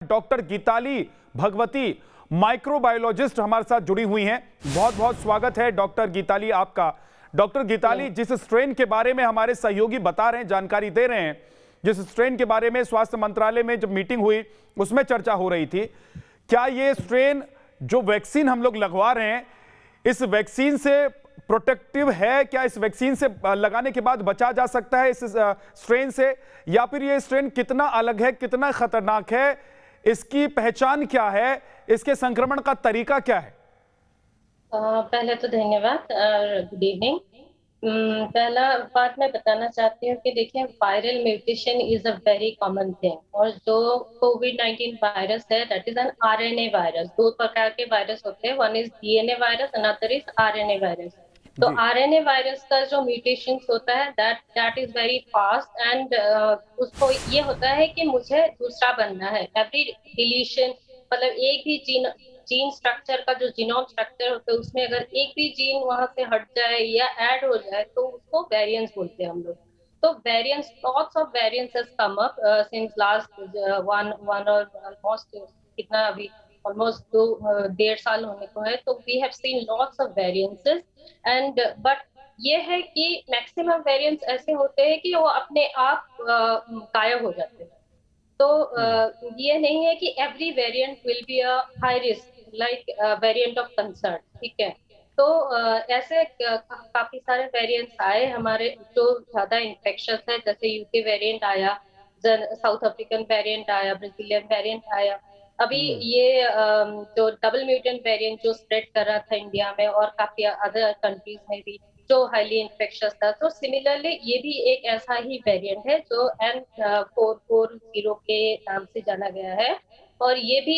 Doctor Geetali Bhagwati microbiologist हमारे साथ जुड़ी हुई हैं। बहुत बहुत स्वागत है डॉक्टर गीताली आपका। डॉक्टर गीताली, जिस स्ट्रेन के बारे में हमारे सहयोगी बता रहे हैं, जानकारी दे रहे हैं, जिस स्ट्रेन के बारे में स्वास्थ्य मंत्रालय में जब मीटिंग हुई उसमें चर्चा हो रही थी, क्या ये स्ट्रेन जो वैक्सीन हम लोग लगवा रहे हैं इस वैक्सीन से प्रोटेक्टिव है? क्या इस वैक्सीन से लगाने के बाद बचा जा सकता है इस स्ट्रेन से, या फिर ये स्ट्रेन कितना अलग है, कितना खतरनाक है, इसकी पहचान क्या है, इसके संक्रमण का तरीका क्या है? पहले तो धन्यवाद और गुड इवनिंग। पहला बात मैं बताना चाहती हूँ कि देखिए, viral mutation is a very common thing, और जो कोविड-19 वायरस है that is an RNA virus. दो प्रकार के वायरस होते हैं, one is DNA virus, another is RNA virus. तो आरएनए वायरस का जो म्यूटेशन होता है that is very fast, and उसको ये होता है कि मुझे दूसरा बनना है। एवरी डिलीशन मतलब एक भी जीन स्ट्रक्चर का जो जीनोम स्ट्रक्चर होता है उसमें अगर एक भी जीन वहां से हट जाए या ऐड हो जाए तो उसको वेरिएंट्स बोलते हैं हम लोग। तो variants, lots of variants has come up since last one और ऑलमोस्ट कितना अभी ऑलमोस्ट 1.5 साल होने को है। तो we have seen lots of variances, and but ये है कि मैक्सिमम वेरिएंट्स ऐसे होते हैं कि वो अपने आप गायब हो जाते हैं। तो ये नहीं है कि every variant will be a high risk like variant of concern, ठीक है। तो ऐसे काफी सारे वेरिएंट्स आए हमारे जो ज्यादा इन्फेक्शस है, जैसे यूके वेरिएंट आया, साउथ अफ्रीकन वेरिएंट आया, ब्राजीलियन वेरिएंट आया। अभी ये जो डबल म्यूटेंट वेरिएंट जो स्प्रेड कर रहा था इंडिया में और काफी अदर कंट्रीज में भी, जो हाईली इन्फेक्शस था। तो सिमिलरली ये भी एक ऐसा ही वेरिएंट है जो N440 के नाम से जाना गया है, और ये भी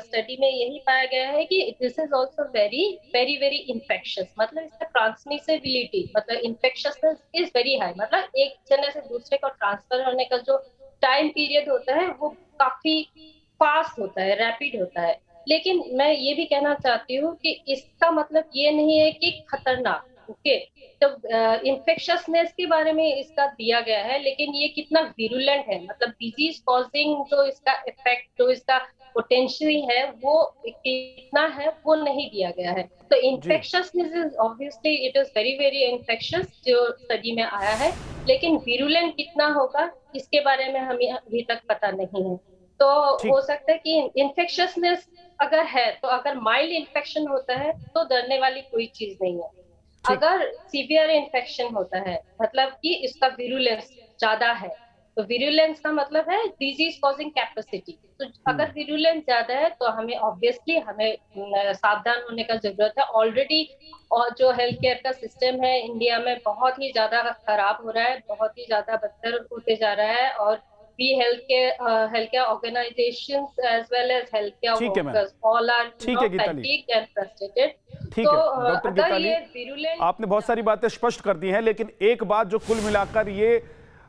स्टडी में यही पाया गया है कि this is also very very very infectious. मतलब इसका ट्रांसमिसिबिलिटी, मतलब इन्फेक्शसनेस इज वेरी हाई। मतलब एक जने से दूसरे को ट्रांसफर होने का जो टाइम पीरियड होता है वो काफी फास्ट होता है, रैपिड होता है। लेकिन मैं ये भी कहना चाहती हूँ कि इसका मतलब ये नहीं है कि खतरनाक, ओके। तो इन्फेक्शसनेस के बारे में इसका दिया गया है, लेकिन ये कितना विरुलेंट है, मतलब डिजीज कॉजिंग जो इसका इफेक्ट, जो इसका पोटेंशियल है वो कितना है, वो नहीं दिया गया है। तो infectiousness is obviously it is very very infectious जो स्टडी में आया है, लेकिन विरुलेंट कितना होगा इसके बारे में हमें अभी तक पता नहीं है। तो हो सकता है कि इन्फेक्शसनेस अगर है, तो अगर माइल्ड इन्फेक्शन होता है तो डरने वाली कोई चीज नहीं है। अगर सीवियर इन्फेक्शन होता है, मतलब कि इसका विरुलेंस ज्यादा है, तो विरुलेंस का मतलब है डिजीज कॉजिंग कैपेसिटी। तो अगर विरुलेंस ज्यादा है तो हमें ऑब्वियसली सावधान होने का जरूरत है। ऑलरेडी और जो हेल्थ केयर का सिस्टम है इंडिया में बहुत ही ज्यादा खराब हो रहा है, बहुत ही ज्यादा बदतर होते जा रहा है, और we healthcare organizations as well as healthcare workers all are fatigued and frustrated। ठीक है डॉक्टर गीताली, आपने बहुत सारी बातें स्पष्ट कर दी हैं, लेकिन एक बात जो कुल मिलाकर ये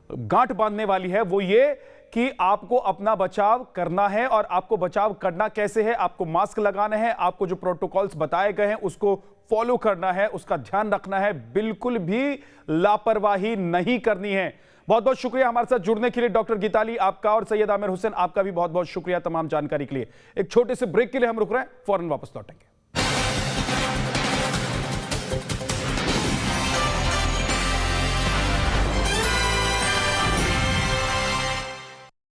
गांठ बांधने वाली है वो ये कि आपको अपना बचाव करना है, और आपको बचाव करना कैसे है? आपको मास्क लगाना है, आपको जो प्रोटोकॉल्स बताए गए हैं उसको फॉलो करना है, उसका ध्यान रखना है, बिल्कुल भी लापरवाही नहीं करनी है। बहुत बहुत शुक्रिया हमारे साथ जुड़ने के लिए डॉक्टर गीताली आपका, और सैयद आमिर हुसैन आपका भी बहुत बहुत शुक्रिया तमाम जानकारी के लिए। एक छोटे से ब्रेक के लिए हम रुक रहे हैं, फौरन वापस लौटेंगे।